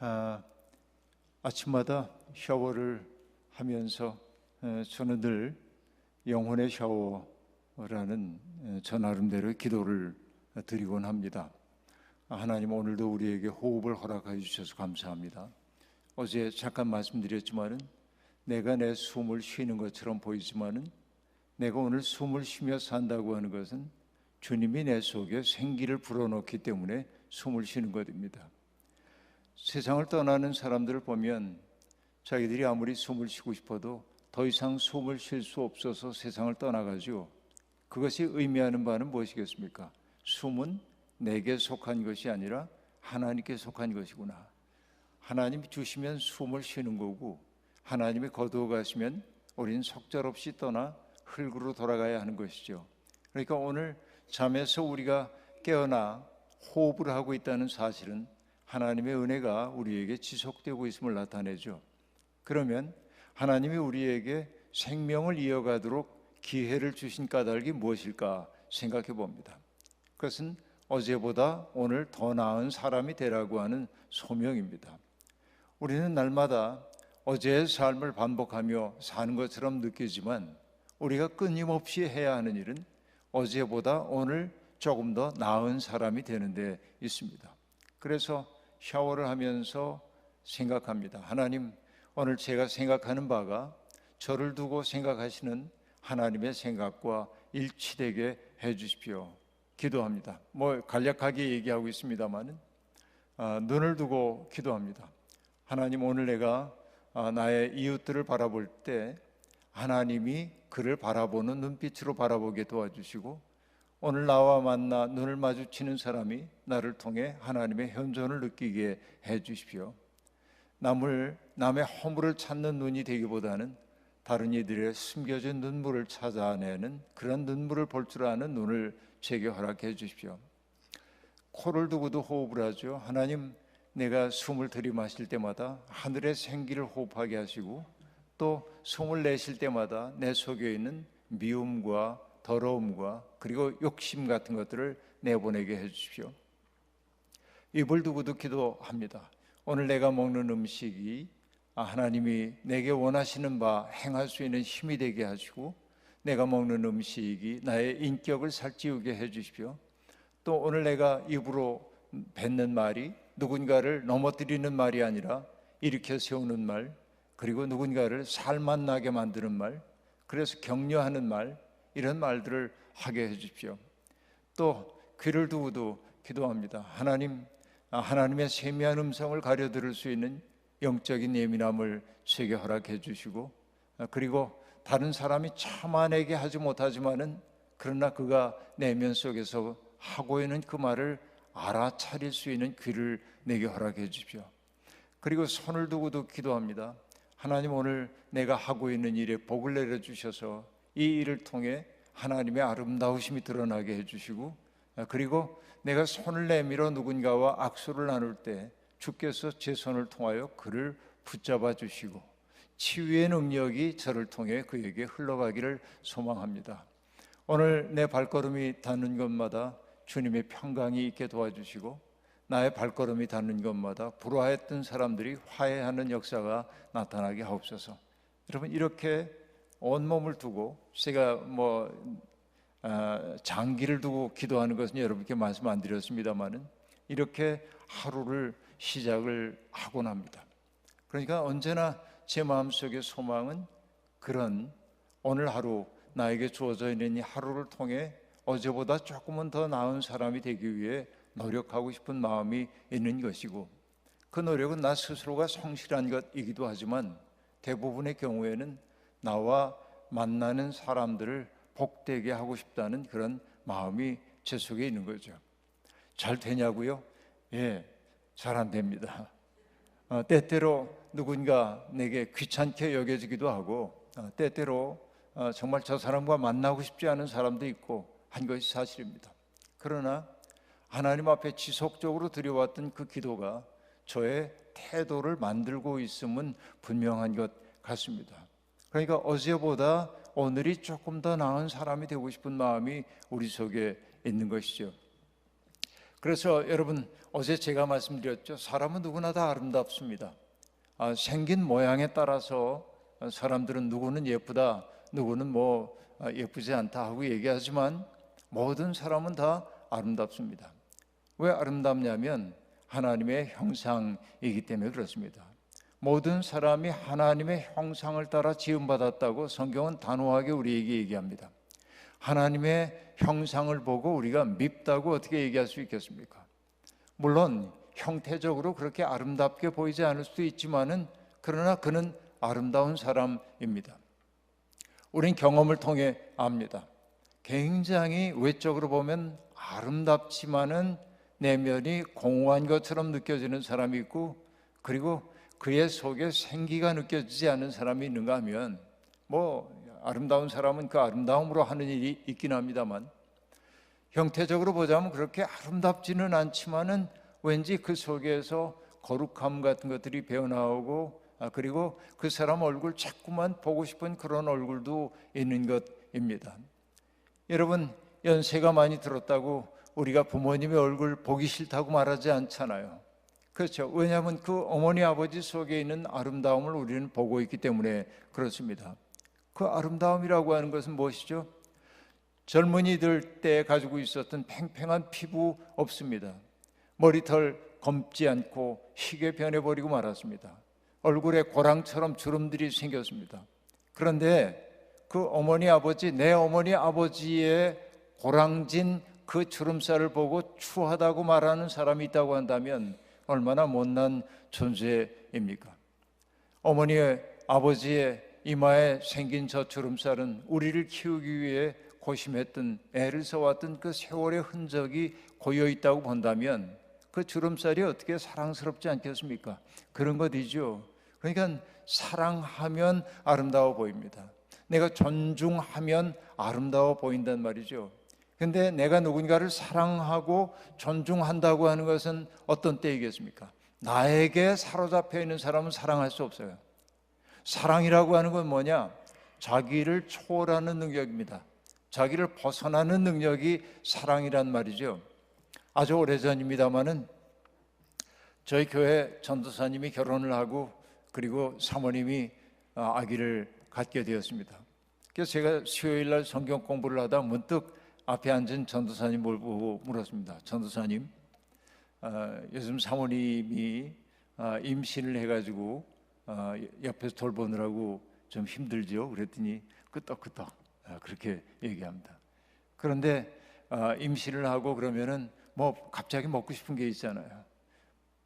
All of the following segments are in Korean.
아, 아침마다 샤워를 하면서 저는 늘 영혼의 샤워라는 저 나름대로의 기도를 드리곤 합니다. 하나님, 오늘도 우리에게 호흡을 허락해 주셔서 감사합니다. 어제 잠깐 말씀드렸지만은 내가 내 숨을 쉬는 것처럼 보이지만은 내가 오늘 숨을 쉬며 산다고 하는 것은 주님이 내 속에 생기를 불어넣기 때문에 숨을 쉬는 것입니다. 세상을 떠나는 사람들을 보면 자기들이 아무리 숨을 쉬고 싶어도 더 이상 숨을 쉴 수 없어서 세상을 떠나가지고, 그것이 의미하는 바는 무엇이겠습니까? 숨은 내게 속한 것이 아니라 하나님께 속한 것이구나. 하나님이 주시면 숨을 쉬는 거고, 하나님이 거두어 가시면 우리는 속절없이 떠나 흙으로 돌아가야 하는 것이죠. 그러니까 오늘 잠에서 우리가 깨어나 호흡을 하고 있다는 사실은 하나님의 은혜가 우리에게 지속되고 있음을 나타내죠. 그러면 하나님이 우리에게 생명을 이어가도록 기회를 주신 까닭이 무엇일까 생각해 봅니다. 그것은 어제보다 오늘 더 나은 사람이 되라고 하는 소명입니다. 우리는 날마다 어제의 삶을 반복하며 사는 것처럼 느끼지만 우리가 끊임없이 해야 하는 일은 어제보다 오늘 조금 더 나은 사람이 되는 데 있습니다. 그래서 샤워를 하면서 생각합니다. 하나님, 오늘 제가 생각하는 바가 저를 두고 생각하시는 하나님의 생각과 일치되게 해 주십시오. 기도합니다. 간략하게 얘기하고 있습니다만은 눈을 두고 기도합니다. 하나님, 오늘 내가 나의 이웃들을 바라볼 때 하나님이 그를 바라보는 눈빛으로 바라보게 도와주시고, 오늘 나와 만나 눈을 마주치는 사람이 나를 통해 하나님의 현존을 느끼게 해 주십시오. 남의 허물을 찾는 눈이 되기보다는 다른 이들의 숨겨진 눈물을 찾아내는 그런 눈물을 볼 줄 아는 눈을 제게 허락해 주십시오. 코를 두고도 호흡을 하죠. 하나님, 내가 숨을 들이마실 때마다 하늘의 생기를 호흡하게 하시고, 또 숨을 내쉴 때마다 내 속에 있는 미움과 더러움과 그리고 욕심 같은 것들을 내보내게 해주십시오. 입을 두고도 기도합니다. 오늘 내가 먹는 음식이 하나님이 내게 원하시는 바 행할 수 있는 힘이 되게 하시고, 내가 먹는 음식이 나의 인격을 살찌우게 해주십시오. 또 오늘 내가 입으로 뱉는 말이 누군가를 넘어뜨리는 말이 아니라 일으켜 세우는 말, 그리고 누군가를 살맛나게 만드는 말, 그래서 격려하는 말, 이런 말들을 하게 해주십시오. 또 귀를 두고도 기도합니다. 하나님, 하나님의 세미한 음성을 가려 들을 수 있는 영적인 예민함을 제게 허락해 주시고, 그리고 다른 사람이 참아내게 하지 못하지만은 그러나 그가 내면 속에서 하고 있는 그 말을 알아차릴 수 있는 귀를 내게 허락해 주십시오. 그리고 손을 두고도 기도합니다. 하나님, 오늘 내가 하고 있는 일에 복을 내려주셔서 이 일을 통해 하나님의 아름다우심이 드러나게 해주시고, 그리고 내가 손을 내밀어 누군가와 악수를 나눌 때 주께서 제 손을 통하여 그를 붙잡아 주시고 치유의 능력이 저를 통해 그에게 흘러가기를 소망합니다. 오늘 내 발걸음이 닿는 곳마다 주님의 평강이 있게 도와주시고, 나의 발걸음이 닿는 곳마다 불화했던 사람들이 화해하는 역사가 나타나게 하옵소서. 여러분, 이렇게 온몸을 두고, 제가 장기를 두고 기도하는 것은 여러분께 말씀 안 드렸습니다만은 이렇게 하루를 시작을 하곤 합니다. 그러니까 언제나 제 마음속의 소망은 그런 오늘 하루 나에게 주어져 있는 이 하루를 통해 어제보다 조금은 더 나은 사람이 되기 위해 노력하고 싶은 마음이 있는 것이고, 그 노력은 나 스스로가 성실한 것이기도 하지만 대부분의 경우에는 나와 만나는 사람들을 복되게 하고 싶다는 그런 마음이 제 속에 있는 거죠. 잘 되냐고요? 예, 잘 안 됩니다. 때때로 누군가 내게 귀찮게 여겨지기도 하고, 때때로 정말 저 사람과 만나고 싶지 않은 사람도 있고 한 것이 사실입니다. 그러나 하나님 앞에 지속적으로 드려왔던 그 기도가 저의 태도를 만들고 있음은 분명한 것 같습니다. 그러니까 어제보다 오늘이 조금 더 나은 사람이 되고 싶은 마음이 우리 속에 있는 것이죠. 그래서 여러분, 어제 제가 말씀드렸죠. 사람은 누구나 다 아름답습니다. 생긴 모양에 따라서 사람들은 누구는 예쁘다, 누구는 예쁘지 않다 하고 얘기하지만 모든 사람은 다 아름답습니다. 왜 아름답냐면 하나님의 형상이기 때문에 그렇습니다. 모든 사람이 하나님의 형상을 따라 지음받았다고 성경은 단호하게 우리에게 얘기합니다. 하나님의 형상을 보고 우리가 밉다고 어떻게 얘기할 수 있겠습니까? 물론 형태적으로 그렇게 아름답게 보이지 않을 수도 있지만은 그러나 그는 아름다운 사람입니다. 우린 경험을 통해 압니다. 굉장히 외적으로 보면 아름답지만은 내면이 공허한 것처럼 느껴지는 사람이 있고, 그리고 그의 속에 생기가 느껴지지 않는 사람이 있는가 하면 아름다운 사람은 그 아름다움으로 하는 일이 있긴 합니다만, 형태적으로 보자면 그렇게 아름답지는 않지만은 왠지 그 속에서 거룩함 같은 것들이 배어나오고, 그리고 그 사람 얼굴 자꾸만 보고 싶은 그런 얼굴도 있는 것입니다. 여러분, 연세가 많이 들었다고 우리가 부모님의 얼굴 보기 싫다고 말하지 않잖아요. 그렇죠. 왜냐하면 그 어머니 아버지 속에 있는 아름다움을 우리는 보고 있기 때문에 그렇습니다. 그 아름다움이라고 하는 것은 무엇이죠? 젊은이들 때 가지고 있었던 팽팽한 피부 없습니다. 머리털 검지 않고 희게 변해버리고 말았습니다. 얼굴에 고랑처럼 주름들이 생겼습니다. 그런데 그 어머니 아버지, 내 어머니 아버지의 고랑진 그 주름살을 보고 추하다고 말하는 사람이 있다고 한다면 얼마나 못난 존재입니까? 어머니의 아버지의 이마에 생긴 저 주름살은 우리를 키우기 위해 고심했던, 애를 써왔던 그 세월의 흔적이 고여있다고 본다면 그 주름살이 어떻게 사랑스럽지 않겠습니까? 그런 것이죠. 그러니까 사랑하면 아름다워 보입니다. 내가 존중하면 아름다워 보인단 말이죠. 근데 내가 누군가를 사랑하고 존중한다고 하는 것은 어떤 때이겠습니까? 나에게 사로잡혀 있는 사람은 사랑할 수 없어요. 사랑이라고 하는 건 뭐냐? 자기를 초월하는 능력입니다. 자기를 벗어나는 능력이 사랑이란 말이죠. 아주 오래전입니다마는 저희 교회 전도사님이 결혼을 하고 그리고 사모님이 아기를 갖게 되었습니다. 그래서 제가 수요일 날 성경 공부를 하다 문득 앞에 앉은 전도사님 보고 물었습니다. 전도사님, 요즘 사모님이 임신을 해가지고 옆에서 돌보느라고 좀 힘들죠? 그랬더니 끄떡끄떡 그렇게 얘기합니다. 그런데 임신을 하고 그러면은 갑자기 먹고 싶은 게 있잖아요.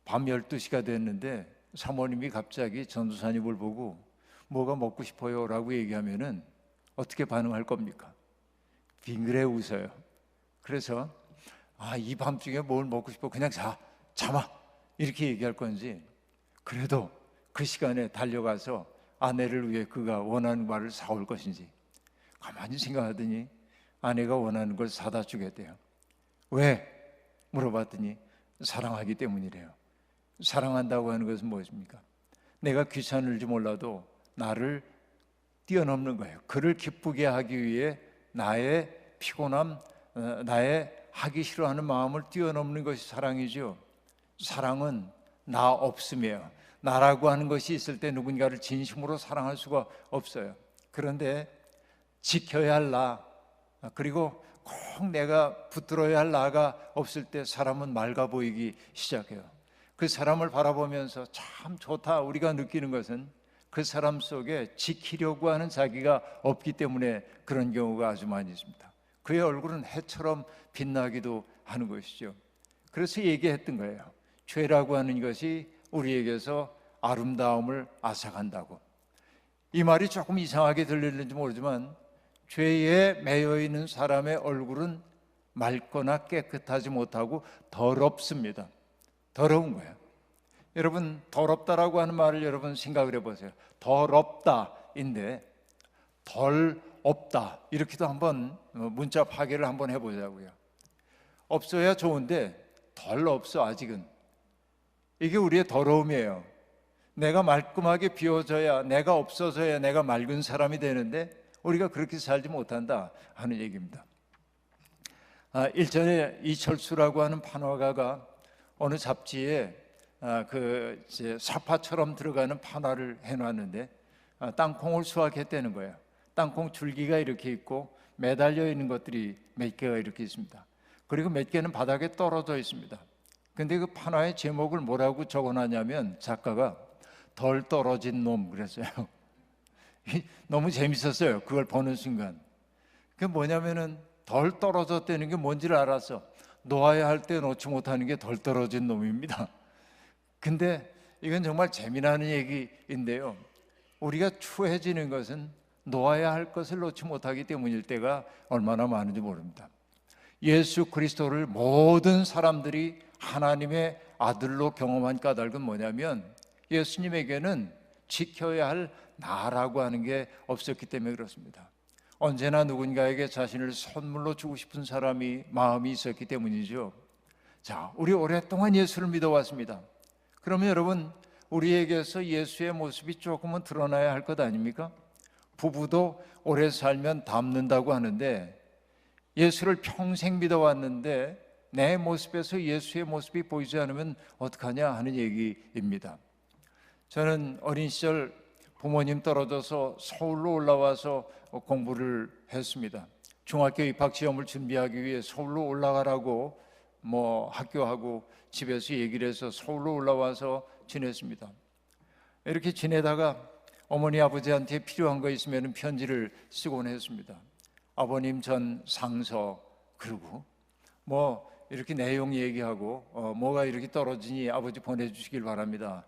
밤 12시가 됐는데 사모님이 갑자기 전도사님을 보고 뭐가 먹고 싶어요? 라고 얘기하면은 어떻게 반응할 겁니까? 빙그레 웃어요. 그래서 이 밤중에 뭘 먹고 싶어? 그냥 자마 이렇게 얘기할 건지, 그래도 그 시간에 달려가서 아내를 위해 그가 원하는 말을 사올 것인지 가만히 생각하더니 아내가 원하는 걸 사다 주겠대요. 왜? 물어봤더니 사랑하기 때문이래요. 사랑한다고 하는 것은 무엇입니까? 내가 귀찮을지 몰라도 나를 뛰어넘는 거예요. 그를 기쁘게 하기 위해 나의 피곤함, 나의 하기 싫어하는 마음을 뛰어넘는 것이 사랑이죠. 사랑은 나 없음이에요. 나라고 하는 것이 있을 때 누군가를 진심으로 사랑할 수가 없어요. 그런데 지켜야 할 나, 그리고 꼭 내가 붙들어야 할 나가 없을 때 사람은 맑아 보이기 시작해요. 그 사람을 바라보면서 참 좋다 우리가 느끼는 것은 그 사람 속에 지키려고 하는 자기가 없기 때문에 그런 경우가 아주 많이 있습니다. 그의 얼굴은 해처럼 빛나기도 하는 것이죠. 그래서 얘기했던 거예요. 죄라고 하는 것이 우리에게서 아름다움을 앗아간다고. 이 말이 조금 이상하게 들리는지 모르지만 죄에 매여 있는 사람의 얼굴은 맑거나 깨끗하지 못하고 더럽습니다. 더러운 거예요. 여러분, 더럽다라고 하는 말을 여러분 생각을 해보세요. 더럽다인데 덜 없다 이렇게도 한번 문자 파괴를 한번 해보자고요. 없어야 좋은데 덜 없어 아직은. 이게 우리의 더러움이에요. 내가 말끔하게 비워져야, 내가 없어져야 내가 맑은 사람이 되는데 우리가 그렇게 살지 못한다 하는 얘기입니다. 일전에 이철수라고 하는 판화가가 어느 잡지에 이제 사파처럼 들어가는 판화를 해놨는데 땅콩을 수확했다는 거예요. 땅콩 줄기가 이렇게 있고 매달려 있는 것들이 몇 개가 이렇게 있습니다. 그리고 몇 개는 바닥에 떨어져 있습니다. 근데 그 판화의 제목을 뭐라고 적어놨냐면 작가가 덜 떨어진 놈 그랬어요. 너무 재밌었어요. 그걸 보는 순간. 그게 뭐냐면은 덜 떨어졌다는 게 뭔지를 알았어. 놓아야 할 때 놓지 못하는 게 덜 떨어진 놈입니다. 근데 이건 정말 재미나는 얘기인데요. 우리가 추해지는 것은 놓아야 할 것을 놓지 못하기 때문일 때가 얼마나 많은지 모릅니다. 예수 그리스도를 모든 사람들이 하나님의 아들로 경험한 까닭은 뭐냐면 예수님에게는 지켜야 할 나라고 하는 게 없었기 때문에 그렇습니다. 언제나 누군가에게 자신을 선물로 주고 싶은 마음이 있었기 때문이죠. 자, 우리 오랫동안 예수를 믿어왔습니다. 그러면 여러분, 우리에게서 예수의 모습이 조금은 드러나야 할 것 아닙니까? 부부도 오래 살면 닮는다고 하는데 예수를 평생 믿어왔는데 내 모습에서 예수의 모습이 보이지 않으면 어떡하냐 하는 얘기입니다. 저는 어린 시절 부모님 떨어져서 서울로 올라와서 공부를 했습니다. 중학교 입학 시험을 준비하기 위해 서울로 올라가라고 학교하고 집에서 얘기를 해서 서울로 올라와서 지냈습니다. 이렇게 지내다가 어머니 아버지한테 필요한 거 있으면 편지를 쓰곤 했습니다. 아버님 전 상서 그러고 이렇게 내용 얘기하고 뭐가 이렇게 떨어지니 아버지 보내주시길 바랍니다.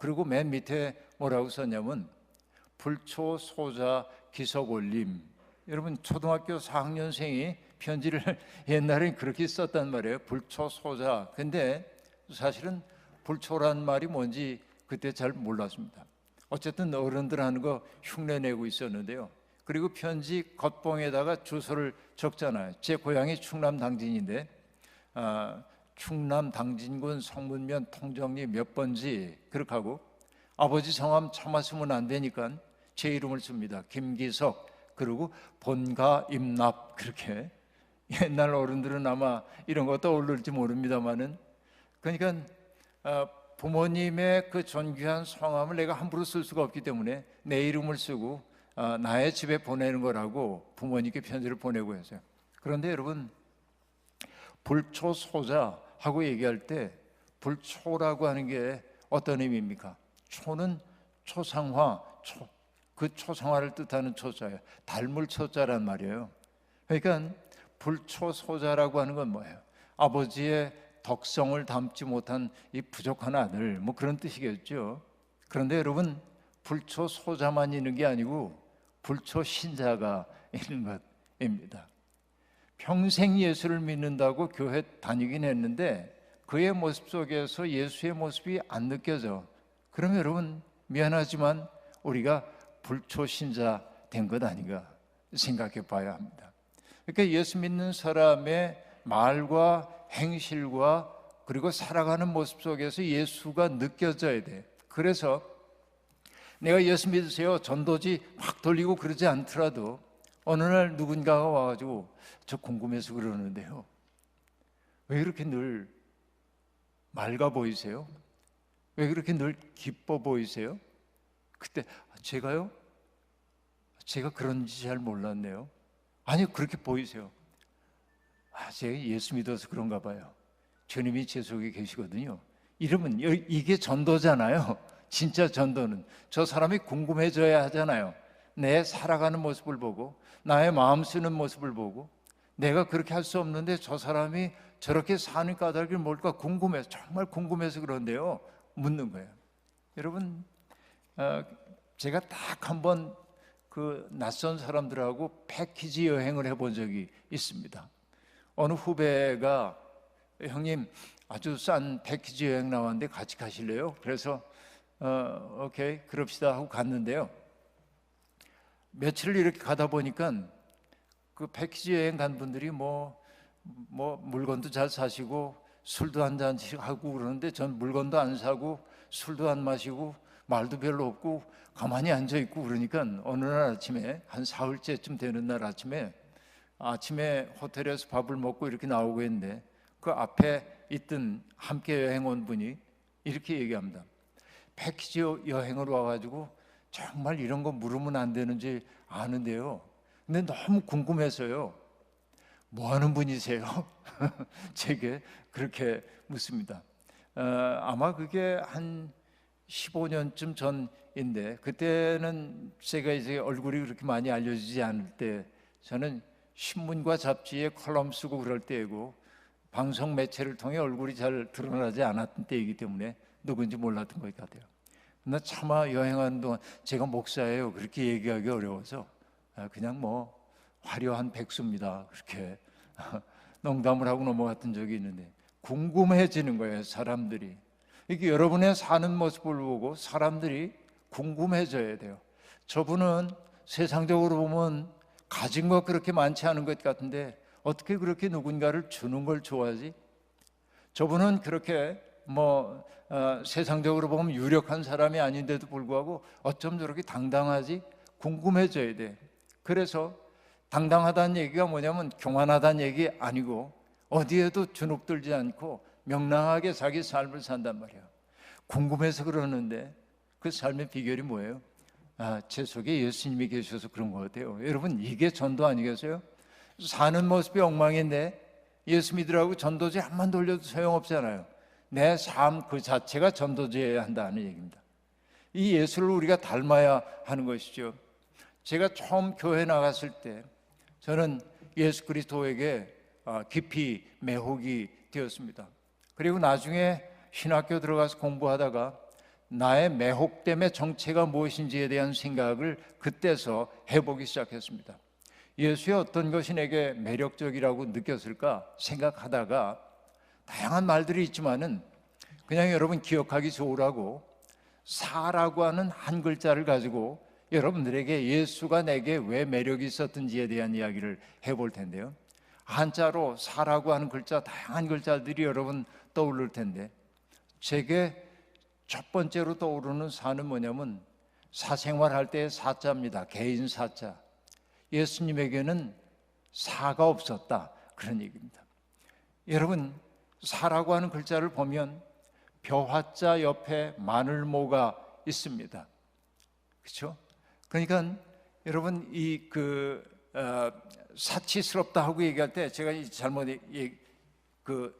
그리고 맨 밑에 뭐라고 썼냐면 불초소자 기석올림. 여러분 초등학교 4학년생이 편지를 옛날엔 그렇게 썼단 말이에요. 불초소자. 근데 사실은 불초란 말이 뭔지 그때 잘 몰랐습니다. 어쨌든 어른들 하는 거 흉내내고 있었는데요. 그리고 편지 겉봉에다가 주소를 적잖아요. 제 고향이 충남 당진인데 충남 당진군 성문면 통정리 몇 번지 그렇게 하고 아버지 성함 차마 쓰면 안 되니까 제 이름을 씁니다. 김기석. 그리고 본가 임납. 그렇게 옛날 어른들은 아마 이런 거 떠오를지 모릅니다만은 그러니까 부모님의 그 존귀한 성함을 내가 함부로 쓸 수가 없기 때문에 내 이름을 쓰고 나의 집에 보내는 거라고 부모님께 편지를 보내고 했어요. 그런데 여러분 불초소자 하고 얘기할 때 불초라고 하는 게 어떤 의미입니까? 초는 초상화, 그 초상화를 뜻하는 초자예요. 닮을 초자란 말이에요. 그러니까 불초소자라고 하는 건 뭐예요? 아버지의 덕성을 담지 못한 이 부족한 아들 그런 뜻이겠죠. 그런데 여러분 불초소자만 있는 게 아니고 불초신자가 있는 것입니다. 평생 예수를 믿는다고 교회 다니긴 했는데 그의 모습 속에서 예수의 모습이 안 느껴져. 그러면 여러분 미안하지만 우리가 불초신자 된 것 아닌가 생각해 봐야 합니다. 그러니까 예수 믿는 사람의 말과 행실과 그리고 살아가는 모습 속에서 예수가 느껴져야 돼. 그래서 내가 예수 믿으세요 전도지 막 돌리고 그러지 않더라도 어느 날 누군가가 와가지고 저 궁금해서 그러는데요, 왜 그렇게 늘 맑아 보이세요? 왜 그렇게 늘 기뻐 보이세요? 그때 제가요? 제가 그런지 잘 몰랐네요. 아니요, 그렇게 보이세요. 제가 예수 믿어서 그런가 봐요. 주님이 제 속에 계시거든요. 이러면 이게 전도잖아요. 진짜 전도는 저 사람이 궁금해져야 하잖아요. 내 살아가는 모습을 보고 나의 마음 쓰는 모습을 보고 내가 그렇게 할 수 없는데 저 사람이 저렇게 사는 까닭이 뭘까 궁금해서, 정말 궁금해서 그런데요, 묻는 거예요. 여러분 제가 딱 한번 그 낯선 사람들하고 패키지 여행을 해본 적이 있습니다. 어느 후배가 형님 아주 싼 패키지 여행 나왔는데 같이 가실래요? 그래서 오케이 그럽시다 하고 갔는데요, 며칠을 이렇게 가다 보니까 그 패키지 여행 간 분들이 물건도 잘 사시고 술도 한 잔씩 하고 그러는데 전 물건도 안 사고 술도 안 마시고 말도 별로 없고 가만히 앉아 있고 그러니까 어느 날 아침에 한 사흘째쯤 되는 날 아침에 아침에 호텔에서 밥을 먹고 이렇게 나오고 했는데 그 앞에 있던 함께 여행 온 분이 이렇게 얘기합니다. 패키지 여행으로 와가지고 정말 이런 거 물으면 안 되는지 아는데요, 근데 너무 궁금해서요. 뭐 하는 분이세요? 제게 그렇게 묻습니다. 아마 그게 한 15년쯤 전인데, 그때는 제가 이제 얼굴이 그렇게 많이 알려지지 않을 때, 저는 신문과 잡지에 컬럼 쓰고 그럴 때이고 방송 매체를 통해 얼굴이 잘 드러나지 않았던 때이기 때문에 누군지 몰랐던 것 같아요. 나 차마 여행하는 동안 제가 목사예요 그렇게 얘기하기 어려워서 그냥 뭐 화려한 백수입니다 그렇게 농담을 하고 넘어갔던 적이 있는데, 궁금해지는 거예요. 사람들이 이게 여러분의 사는 모습을 보고 사람들이 궁금해져야 돼요. 저분은 세상적으로 보면 가진 것 그렇게 많지 않은 것 같은데 어떻게 그렇게 누군가를 주는 걸 좋아하지? 저분은 그렇게 세상적으로 보면 유력한 사람이 아닌데도 불구하고 어쩜 저렇게 당당하지? 궁금해져야 돼. 그래서 당당하다는 얘기가 뭐냐면 교만하다는 얘기 아니고 어디에도 주눅들지 않고 명랑하게 자기 삶을 산단 말이에요. 궁금해서 그러는데 그 삶의 비결이 뭐예요? 제 속에 예수님이 계셔서 그런 것 같아요. 여러분, 이게 전도 아니겠어요? 사는 모습이 엉망인데 예수 믿으라고 전도지 한번 돌려도 소용없잖아요. 내 삶 그 자체가 전도제여야 한다는 얘기입니다. 이 예수를 우리가 닮아야 하는 것이죠. 제가 처음 교회 나갔을 때 저는 예수 그리스도에게 깊이 매혹이 되었습니다. 그리고 나중에 신학교 들어가서 공부하다가 나의 매혹됨의 정체가 무엇인지에 대한 생각을 그때서 해보기 시작했습니다. 예수의 어떤 것이 내게 매력적이라고 느꼈을까 생각하다가 다양한 말들이 있지만은 그냥 여러분 기억하기 좋으라고 사라고 하는 한 글자를 가지고 여러분들에게 예수가 내게 왜 매력이 있었던지에 대한 이야기를 해볼 텐데요. 한자로 사라고 하는 글자, 다양한 글자들이 여러분 떠오를 텐데 제게 첫 번째로 떠오르는 사는 뭐냐면 사생활할 때의 사자입니다. 개인 사자. 예수님에게는 사가 없었다, 그런 얘기입니다. 여러분, 사라고 하는 글자를 보면 벼화자 옆에 마늘모가 있습니다. 그렇죠? 그러니까 여러분 사치스럽다 하고 얘기할 때 제가 잘못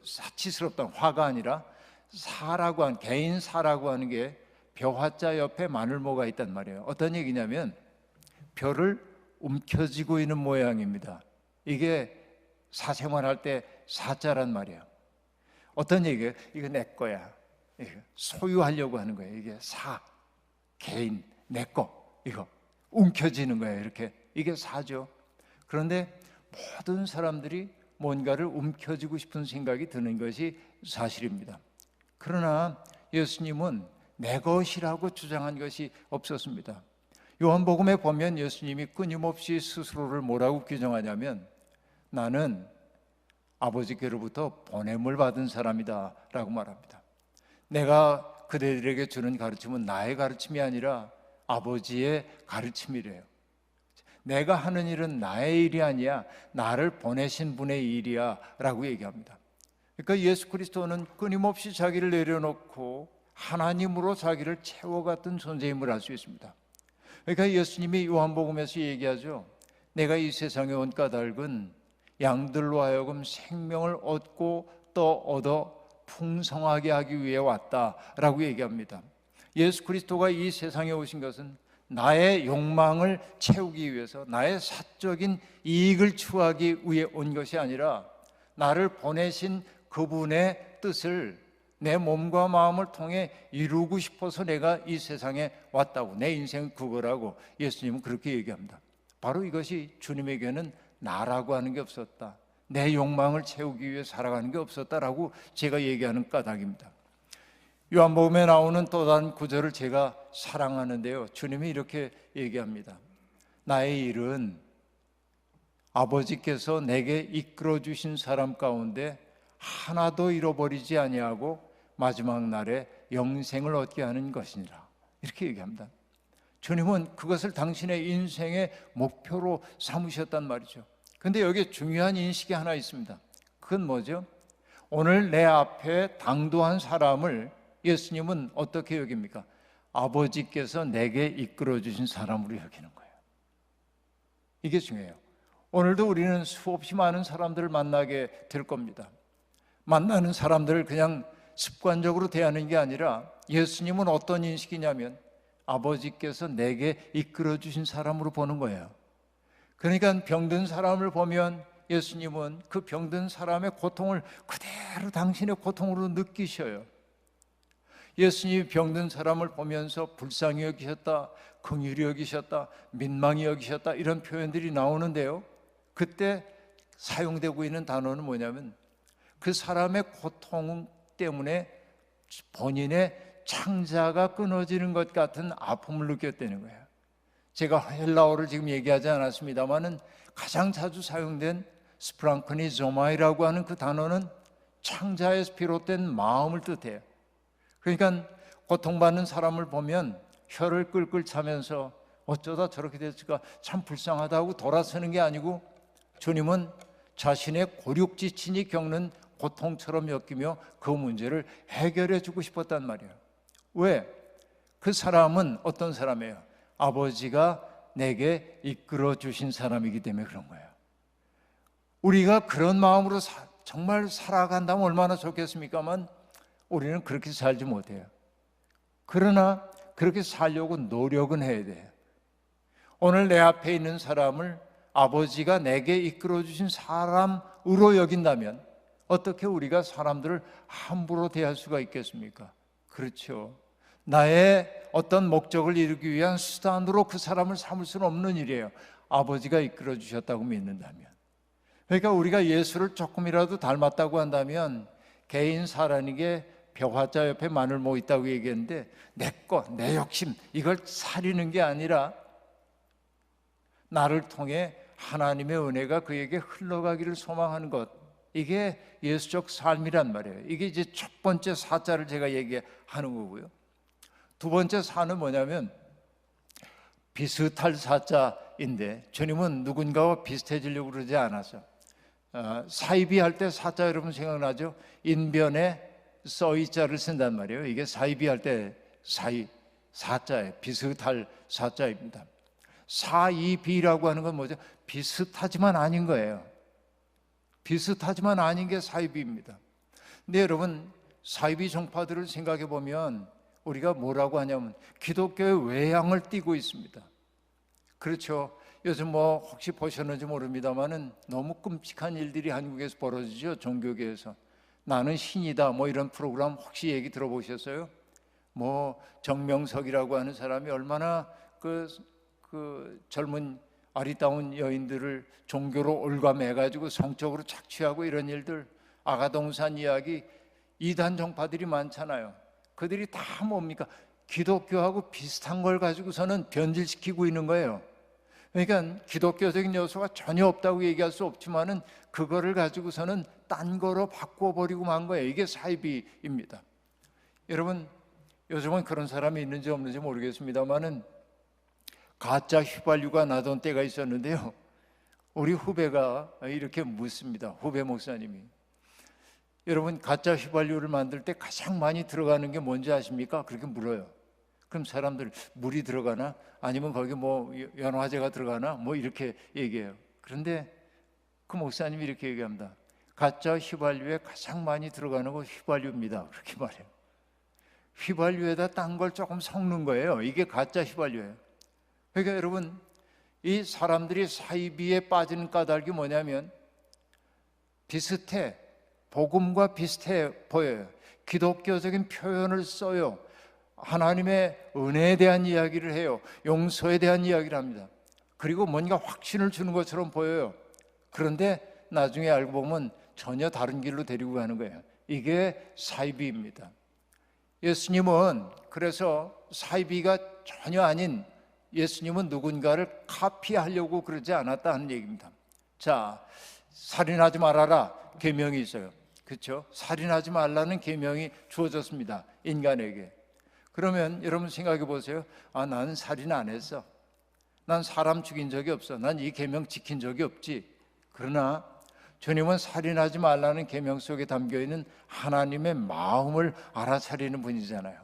사치스럽다 화가 아니라 사라고 하는 개인 사라고 하는 게 벼화자 옆에 마늘모가 있단 말이에요. 어떤 얘기냐면 벼를 움켜쥐고 있는 모양입니다. 이게 사생활할 때 사자란 말이에요. 어떤 얘기예요? 이거 내 거야. 이거 소유하려고 하는 거예요. 이게 개인, 내 거. 이거 움켜쥐는 거예요. 이렇게. 이게 사죠. 그런데 모든 사람들이 뭔가를 움켜쥐고 싶은 생각이 드는 것이 사실입니다. 그러나 예수님은 내 것이라고 주장한 것이 없었습니다. 요한복음에 보면 예수님이 끊임없이 스스로를 뭐라고 규정하냐면 나는 아버지께로부터 보냄을 받은 사람이다 라고 말합니다. 내가 그들에게 주는 가르침은 나의 가르침이 아니라 아버지의 가르침이래요. 내가 하는 일은 나의 일이 아니야, 나를 보내신 분의 일이야 라고 얘기합니다. 그러니까 예수 그리스도는 끊임없이 자기를 내려놓고 하나님으로 자기를 채워갔던 존재임을 알 수 있습니다. 그러니까 예수님이 요한복음에서 얘기하죠. 내가 이 세상에 온 까닭은 양들로 하여금 생명을 얻고 또 얻어 풍성하게 하기 위해 왔다라고 얘기합니다. 예수 그리스도가 이 세상에 오신 것은 나의 욕망을 채우기 위해서, 나의 사적인 이익을 추구하기 위해 온 것이 아니라 나를 보내신 그분의 뜻을 내 몸과 마음을 통해 이루고 싶어서 내가 이 세상에 왔다고, 내 인생은 그거라고 예수님은 그렇게 얘기합니다. 바로 이것이 주님에게는 나라고 하는 게 없었다, 내 욕망을 채우기 위해 살아가는 게 없었다라고 제가 얘기하는 까닭입니다. 요한복음에 나오는 또 다른 구절을 제가 사랑하는데요, 주님이 이렇게 얘기합니다. 나의 일은 아버지께서 내게 이끌어 주신 사람 가운데 하나도 잃어버리지 아니하고 마지막 날에 영생을 얻게 하는 것이니라, 이렇게 얘기합니다. 주님은 그것을 당신의 인생의 목표로 삼으셨단 말이죠. 근데 여기 중요한 인식이 하나 있습니다. 그건 뭐죠? 오늘 내 앞에 당도한 사람을 예수님은 어떻게 여깁니까? 아버지께서 내게 이끌어 주신 사람으로 여기는 거예요. 이게 중요해요. 오늘도 우리는 수없이 많은 사람들을 만나게 될 겁니다. 만나는 사람들을 그냥 습관적으로 대하는 게 아니라 예수님은 어떤 인식이냐면 아버지께서 내게 이끌어 주신 사람으로 보는 거예요. 그러니까 병든 사람을 보면 예수님은 그 병든 사람의 고통을 그대로 당신의 고통으로 느끼셔요. 예수님이 병든 사람을 보면서 불쌍히 여기셨다, 긍휼히 여기셨다, 민망히 여기셨다 이런 표현들이 나오는데요, 그때 사용되고 있는 단어는 뭐냐면 그 사람의 고통 때문에 본인의 창자가 끊어지는 것 같은 아픔을 느꼈다는 거예요. 제가 헬라어를 지금 얘기하지 않았습니다만은 가장 자주 사용된 스프랑크니조마이라고 하는 그 단어는 창자에서 비롯된 마음을 뜻해요. 그러니까 고통받는 사람을 보면 혀를 끌끌 차면서 어쩌다 저렇게 됐을까 참 불쌍하다고 돌아서는 게 아니고 주님은 자신의 고륙지친이 겪는 고통처럼 여기며 그 문제를 해결해 주고 싶었단 말이에요. 왜? 그 사람은 어떤 사람이에요? 아버지가 내게 이끌어 주신 사람이기 때문에 그런 거예요. 우리가 그런 마음으로 정말 살아간다면 얼마나 좋겠습니까만 우리는 그렇게 살지 못해요. 그러나 그렇게 살려고 노력은 해야 돼요. 오늘 내 앞에 있는 사람을 아버지가 내게 이끌어 주신 사람으로 여긴다면 어떻게 우리가 사람들을 함부로 대할 수가 있겠습니까? 그렇죠. 나의 어떤 목적을 이루기 위한 수단으로 그 사람을 삼을 수는 없는 일이에요. 아버지가 이끌어 주셨다고 믿는다면. 그러니까 우리가 예수를 조금이라도 닮았다고 한다면 개인 사랑에게 벼화자 옆에 마늘 모 있다고 얘기했는데 내 것, 내 욕심 이걸 사리는 게 아니라 나를 통해 하나님의 은혜가 그에게 흘러가기를 소망하는 것, 이게 예수적 삶이란 말이에요. 이게 이제 첫 번째 사자를 제가 얘기하는 거고요. 두 번째 사는 뭐냐면 비슷할 사자인데 주님은 누군가와 비슷해지려고 그러지 않아서 사이비 할 때 사자 여러분 생각나죠? 인변에 써이자를 쓴단 말이에요. 이게 사이비 할 때 사자예요. 비슷할 사자입니다. 사이비라고 하는 건 뭐죠? 비슷하지만 아닌 거예요. 비슷하지만 아닌 게 사이비입니다. 근데 여러분 사이비 종파들을 생각해 보면 우리가 뭐라고 하냐면 기독교의 외양을 띠고 있습니다. 그렇죠. 요즘 뭐 혹시 보셨는지 모릅니다만은 너무 끔찍한 일들이 한국에서 벌어지죠. 종교계에서 나는 신이다 뭐 이런 프로그램 혹시 얘기 들어보셨어요? 뭐 정명석이라고 하는 사람이 얼마나 그 젊은 아리따운 여인들을 종교로 올가매가지고 성적으로 착취하고 이런 일들, 아가동산 이야기, 이단 종파들이 많잖아요. 그들이 다 뭡니까? 기독교하고 비슷한 걸 가지고서는 변질시키고 있는 거예요. 그러니까 기독교적인 요소가 전혀 없다고 얘기할 수 없지만은 그거를 가지고서는 딴 거로 바꿔버리고 만 거예요. 이게 사이비입니다. 여러분 요즘은 그런 사람이 있는지 없는지 모르겠습니다만은 가짜 휘발유가 나던 때가 있었는데요. 우리 후배가 이렇게 묻습니다. 후배 목사님이 여러분 가짜 휘발유를 만들 때 가장 많이 들어가는 게 뭔지 아십니까? 그렇게 물어요. 그럼 사람들 물이 들어가나? 아니면 거기 뭐 연화제가 들어가나? 뭐 이렇게 얘기해요. 그런데 그 목사님이 이렇게 얘기합니다. 가짜 휘발유에 가장 많이 들어가는 거 휘발유입니다. 그렇게 말해요. 휘발유에다 딴 걸 조금 섞는 거예요. 이게 가짜 휘발유예요. 그러니까 여러분 이 사람들이 사이비에 빠지는 까닭이 뭐냐면 비슷해. 복음과 비슷해 보여요. 기독교적인 표현을 써요. 하나님의 은혜에 대한 이야기를 해요. 용서에 대한 이야기를 합니다. 그리고 뭔가 확신을 주는 것처럼 보여요. 그런데 나중에 알고 보면 전혀 다른 길로 데리고 가는 거예요. 이게 사이비입니다. 예수님은 그래서 사이비가 전혀 아닌 예수님은 누군가를 카피하려고 그러지 않았다는 얘기입니다. 자, 살인하지 말아라 계명이 있어요. 그렇죠? 살인하지 말라는 계명이 주어졌습니다. 인간에게. 그러면 여러분 생각해 보세요. 아, 나는 살인 안 했어. 난 사람 죽인 적이 없어. 난 이 계명 지킨 적이 없지. 그러나 주님은 살인하지 말라는 계명 속에 담겨있는 하나님의 마음을 알아차리는 분이잖아요.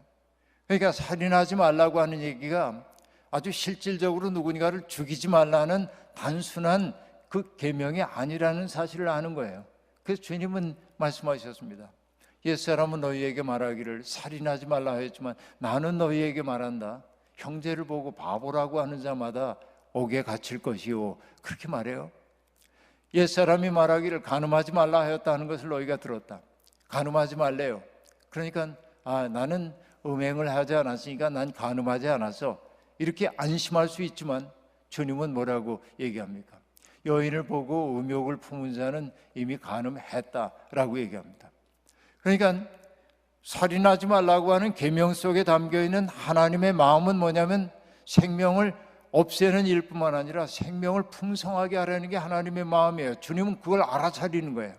그러니까 살인하지 말라고 하는 얘기가 아주 실질적으로 누군가를 죽이지 말라는 단순한 그 계명이 아니라는 사실을 아는 거예요. 그래서 주님은 말씀하셨습니다. 옛사람은 너희에게 말하기를 살인하지 말라 했지만 나는 너희에게 말한다. 형제를 보고 바보라고 하는 자마다 옥에 갇힐 것이요. 그렇게 말해요. 옛사람이 말하기를 간음하지 말라 하였다는 것을 너희가 들었다. 간음하지 말래요. 그러니까 나는 음행을 하지 않았으니까 난 간음하지 않았어. 이렇게 안심할 수 있지만 주님은 뭐라고 얘기합니까? 여인을 보고 음욕을 품은 자는 이미 간음했다라고 얘기합니다. 그러니까 살인하지 말라고 하는 계명 속에 담겨있는 하나님의 마음은 뭐냐면 생명을 없애는 일뿐만 아니라 생명을 풍성하게 하려는 게 하나님의 마음이에요. 주님은 그걸 알아차리는 거예요.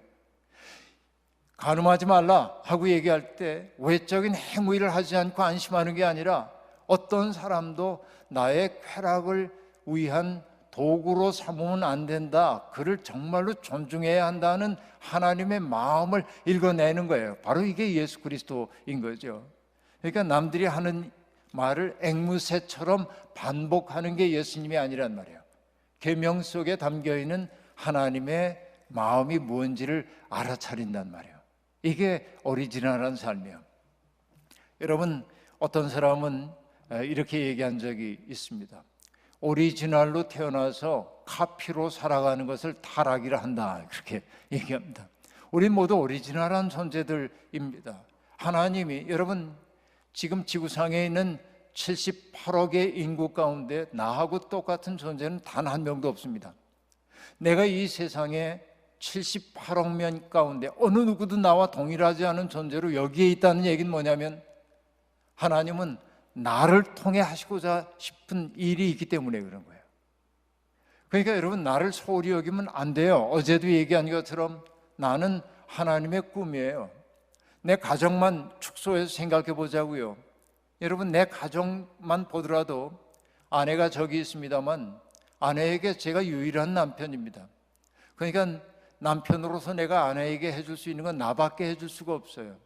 간음하지 말라 하고 얘기할 때 외적인 행위를 하지 않고 안심하는 게 아니라 어떤 사람도 나의 쾌락을 위한 도구로 삼으면 안 된다. 그를 정말로 존중해야 한다는 하나님의 마음을 읽어내는 거예요. 바로 이게 예수 그리스도인 거죠. 그러니까 남들이 하는 말을 앵무새처럼 반복하는 게 예수님이 아니란 말이에요. 계명 속에 담겨있는 하나님의 마음이 무엇인지를 알아차린단 말이에요. 이게 오리지널한 삶이에요. 여러분, 어떤 사람은 이렇게 얘기한 적이 있습니다. 오리지널로 태어나서 카피로 살아가는 것을 타락이라 한다. 그렇게 얘기합니다. 우리 모두 오리지널한 존재들입니다. 하나님이 여러분 지금 지구상에 있는 78억의 인구 가운데 나하고 똑같은 존재는 단 한 명도 없습니다. 내가 이 세상에 78억 명 가운데 어느 누구도 나와 동일하지 않은 존재로 여기에 있다는 얘기는 뭐냐면 하나님은 나를 통해 하시고자 싶은 일이 있기 때문에 그런 거예요. 그러니까 여러분 나를 소홀히 여기면 안 돼요. 어제도 얘기한 것처럼 나는 하나님의 꿈이에요. 내 가정만 축소해서 생각해 보자고요. 여러분 내 가정만 보더라도 아내가 저기 있습니다만 아내에게 제가 유일한 남편입니다. 그러니까 남편으로서 내가 아내에게 해줄 수 있는 건 나밖에 해줄 수가 없어요.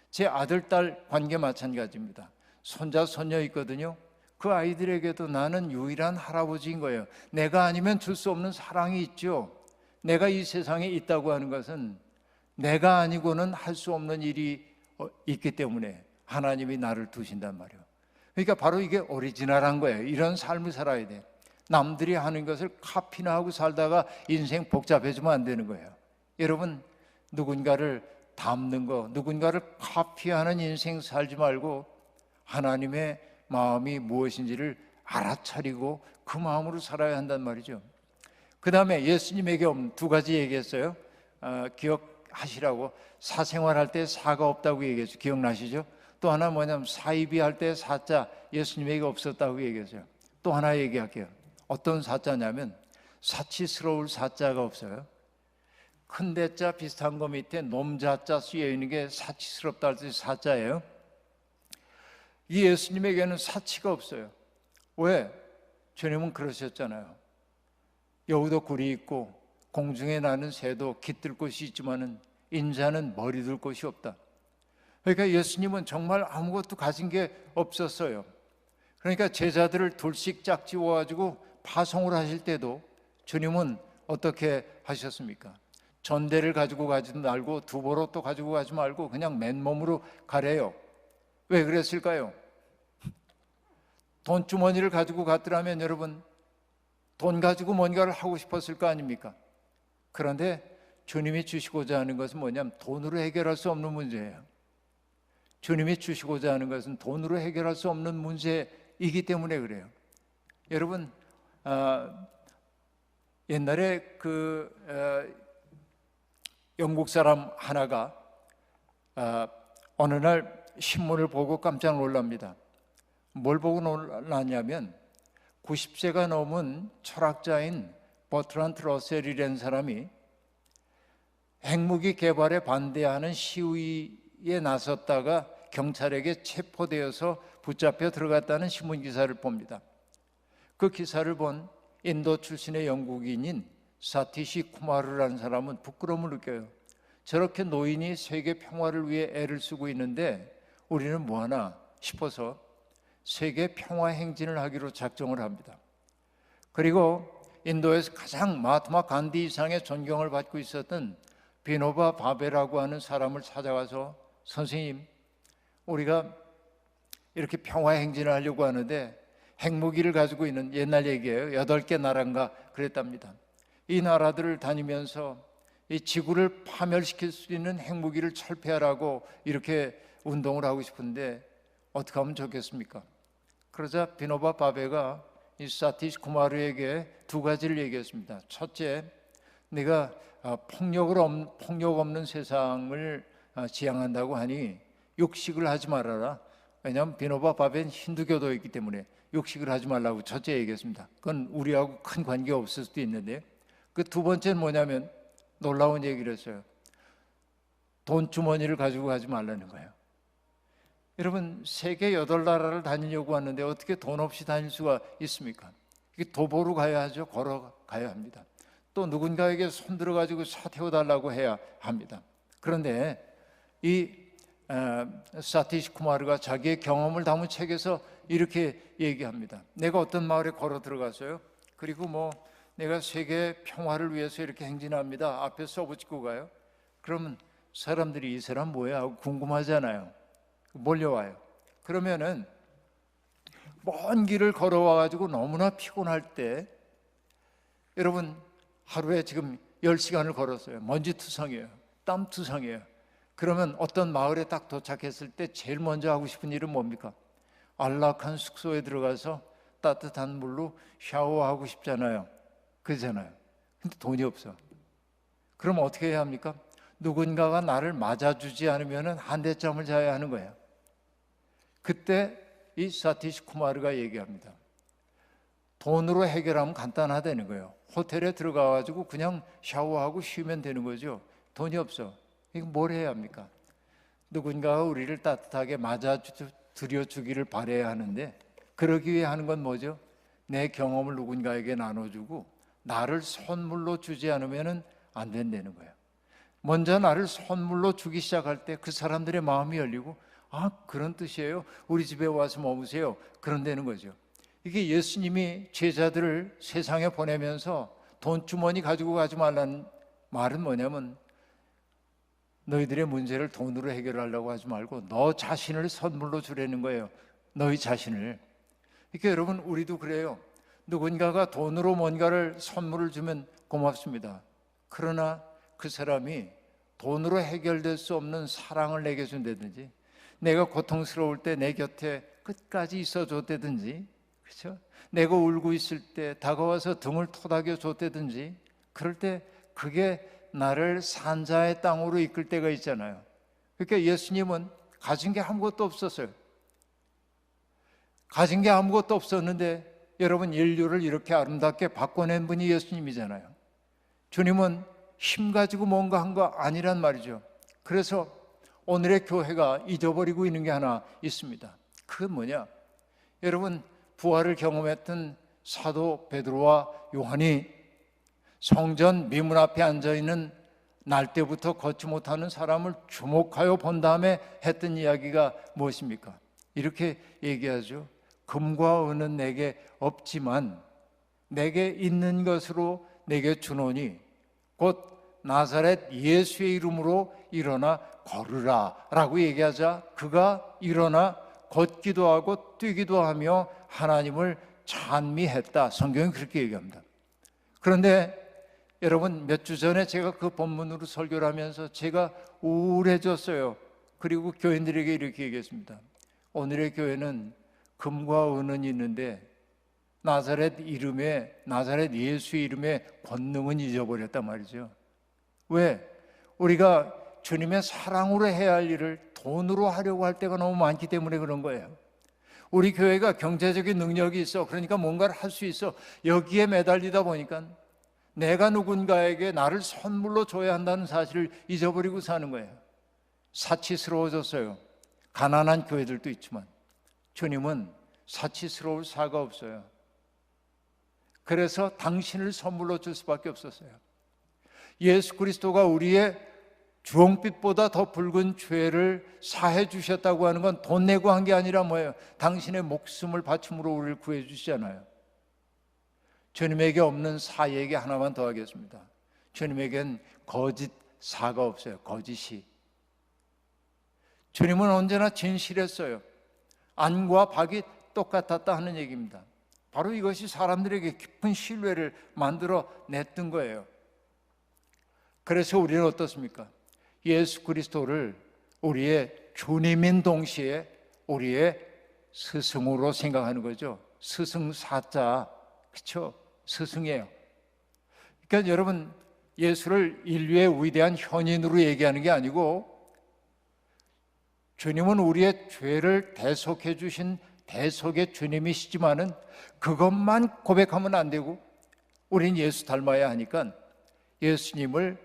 제 아들, 딸 관계 마찬가지입니다. 손자, 손녀 있거든요. 그 아이들에게도 나는 유일한 할아버지인 거예요. 내가 아니면 줄 수 없는 사랑이 있죠. 내가 이 세상에 있다고 하는 것은 내가 아니고는 할 수 없는 일이 있기 때문에 하나님이 나를 두신단 말이에요. 그러니까 바로 이게 오리지널한 거예요. 이런 삶을 살아야 돼. 남들이 하는 것을 카피나 하고 살다가 인생 복잡해지면 안 되는 거예요. 여러분 누군가를 닮는 거, 누군가를 카피하는 인생 살지 말고 하나님의 마음이 무엇인지를 알아차리고 그 마음으로 살아야 한단 말이죠. 그 다음에 예수님에게 두 가지 얘기했어요. 기억하시라고. 사생활할 때 사가 없다고 얘기했죠. 기억나시죠? 또 하나 뭐냐면 사이비 할 때 사자 예수님에게 없었다고 얘기했어요. 또 하나 얘기할게요. 어떤 사자냐면 사치스러울 사자가 없어요. 큰 대자 비슷한 거 밑에 놈자자 쓰여 있는 게 사치스럽다 할 때 사자예요. 이 예수님에게는 사치가 없어요. 왜? 주님은 그러셨잖아요. 여우도 굴이 있고 공중에 나는 새도 깃들 곳이 있지만은 인자는 머리 둘 곳이 없다. 그러니까 예수님은 정말 아무것도 가진 게 없었어요. 그러니까 제자들을 둘씩 짝지워가지고 파송을 하실 때도 주님은 어떻게 하셨습니까? 전대를 가지고 가지 말고 두보로또 가지고 가지 말고 그냥 맨몸으로 가래요. 왜 그랬을까요? 돈주머니를 가지고 갔더라면 여러분 돈 가지고 뭔가를 하고 싶었을 거 아닙니까? 그런데 주님이 주시고자 하는 것은 뭐냐면 돈으로 해결할 수 없는 문제예요. 주님이 주시고자 하는 것은 돈으로 해결할 수 없는 문제이기 때문에 그래요. 여러분 옛날에 영국 사람 하나가 어느 날 신문을 보고 깜짝 놀랍니다. 뭘 보고 놀랐냐면 90세가 넘은 철학자인 버트란트 러셀이라는 사람이 핵무기 개발에 반대하는 시위에 나섰다가 경찰에게 체포되어서 붙잡혀 들어갔다는 신문 기사를 봅니다. 그 기사를 본 인도 출신의 영국인인 사티시 쿠마르라는 사람은 부끄러움을 느껴요. 저렇게 노인이 세계 평화를 위해 애를 쓰고 있는데 우리는 뭐하나 싶어서 세계 평화 행진을 하기로 작정을 합니다. 그리고 인도에서 가장 마하트마 간디 이상의 존경을 받고 있었던 비노바 바베라고 하는 사람을 찾아가서 선생님, 우리가 이렇게 평화 행진을 하려고 하는데 핵무기를 가지고 있는, 옛날 얘기예요, 8개 나라인가 그랬답니다. 이 나라들을 다니면서 이 지구를 파멸시킬 수 있는 핵무기를 철폐하라고 이렇게 운동을 하고 싶은데 어떻게 하면 좋겠습니까? 그러자 비노바 바베가 이 사티시 쿠마르에게 2가지를 얘기했습니다. 첫째, 네가 폭력 없는 세상을 지향한다고 하니 육식을 하지 말아라. 왜냐하면 비노바 바베는 힌두교도였기 때문에 육식을 하지 말라고 첫째 얘기했습니다. 그건 우리하고 큰 관계가 없을 수도 있는데, 그 2번째는 뭐냐면 놀라운 얘기를 했어요. 돈 주머니를 가지고 가지 말라는 거예요. 여러분, 세계 8나라를 다니려고 하는데 어떻게 돈 없이 다닐 수가 있습니까? 이게 도보로 가야 하죠. 걸어가야 합니다. 또 누군가에게 손들어 가지고 차 태워달라고 해야 합니다. 그런데 이 사티시 쿠마르가 자기의 경험을 담은 책에서 이렇게 얘기합니다. 내가 어떤 마을에 걸어 들어가서요, 그리고 내가 세계 평화를 위해서 이렇게 행진합니다, 앞에 써붙이고 가요. 그러면 사람들이 이 사람 뭐야 하고 궁금하잖아요. 몰려와요. 그러면은 먼 길을 걸어와 가지고 너무나 피곤할 때, 여러분 하루에 지금 10시간을 걸었어요. 먼지투성이에요. 땀투성이에요. 그러면 어떤 마을에 딱 도착했을 때 제일 먼저 하고 싶은 일은 뭡니까? 안락한 숙소에 들어가서 따뜻한 물로 샤워하고 싶잖아요. 그러잖아요. 근데 돈이 없어. 그럼 어떻게 해야 합니까? 누군가가 나를 맞아주지 않으면 한 대잠을 자야 하는 거예요. 그때 이 사티시 쿠마르가 얘기합니다. 돈으로 해결하면 간단하다는 거예요. 호텔에 들어가가지고 그냥 샤워하고 쉬면 되는 거죠. 돈이 없어. 이거 뭘 해야 합니까? 누군가가 우리를 따뜻하게 맞아들여주기를 바라야 하는데, 그러기 위해 하는 건 뭐죠? 내 경험을 누군가에게 나눠주고 나를 선물로 주지 않으면 안 된다는 거예요. 먼저 나를 선물로 주기 시작할 때 그 사람들의 마음이 열리고, 아, 그런 뜻이에요? 우리 집에 와서 머무세요. 그런다는 거죠. 이게 예수님이 제자들을 세상에 보내면서 돈주머니 가지고 가지 말라는 말은 뭐냐면, 너희들의 문제를 돈으로 해결하려고 하지 말고 너 자신을 선물로 주라는 거예요. 너희 자신을. 그러니까 여러분, 우리도 그래요. 누군가가 돈으로 뭔가를 선물을 주면 고맙습니다. 그러나 그 사람이 돈으로 해결될 수 없는 사랑을 내게 준다든지, 내가 고통스러울 때 내 곁에 끝까지 있어 줬다든지, 그렇죠? 내가 울고 있을 때 다가와서 등을 토닥여 줬다든지, 그럴 때 그게 나를 산자의 땅으로 이끌 때가 있잖아요. 그러니까 예수님은 가진 게 아무것도 없었어요. 가진 게 아무것도 없었는데 여러분, 인류를 이렇게 아름답게 바꿔낸 분이 예수님이잖아요. 주님은 힘 가지고 뭔가 한 거 아니란 말이죠. 그래서 오늘의 교회가 잊어버리고 있는 게 하나 있습니다. 그건 뭐냐? 여러분, 부활을 경험했던 사도 베드로와 요한이 성전 미문 앞에 앉아있는 날때부터 걷지 못하는 사람을 주목하여 본 다음에 했던 이야기가 무엇입니까? 이렇게 얘기하죠. 금과 은은 내게 없지만 내게 있는 것으로 내게 주노니 곧 나사렛 예수의 이름으로 일어나 걸으라 라고 얘기하자 그가 일어나 걷기도 하고 뛰기도 하며 하나님을 찬미했다. 성경이 그렇게 얘기합니다. 그런데 여러분, 몇 주 전에 제가 그 본문으로 설교를 하면서 제가 우울해졌어요. 그리고 교인들에게 이렇게 얘기했습니다. 오늘의 교회는 금과 은은 있는데 나사렛 예수의 이름의 권능은 잊어버렸단 말이죠. 왜? 우리가 주님의 사랑으로 해야 할 일을 돈으로 하려고 할 때가 너무 많기 때문에 그런 거예요. 우리 교회가 경제적인 능력이 있어, 그러니까 뭔가를 할 수 있어, 여기에 매달리다 보니까 내가 누군가에게 나를 선물로 줘야 한다는 사실을 잊어버리고 사는 거예요. 사치스러워졌어요. 가난한 교회들도 있지만 주님은 사치스러울 사가 없어요. 그래서 당신을 선물로 줄 수밖에 없었어요. 예수 그리스도가 우리의 주홍빛보다 더 붉은 죄를 사해 주셨다고 하는 건 돈 내고 한 게 아니라 뭐예요? 당신의 목숨을 바침으로 우리를 구해 주시잖아요. 주님에게 없는 사에게 하나만 더 하겠습니다. 주님에겐 거짓 사가 없어요. 거짓이. 주님은 언제나 진실했어요. 안과 박이 똑같았다 하는 얘기입니다. 바로 이것이 사람들에게 깊은 신뢰를 만들어 냈던 거예요. 그래서 우리는 어떻습니까? 예수 그리스도를 우리의 주님인 동시에 우리의 스승으로 생각하는 거죠. 스승사자, 그렇죠? 스승이에요. 그러니까 여러분, 예수를 인류의 위대한 현인으로 얘기하는 게 아니고 주님은 우리의 죄를 대속해 주신 대속의 주님이시지만은 그것만 고백하면 안 되고 우린 예수 닮아야 하니까 예수님을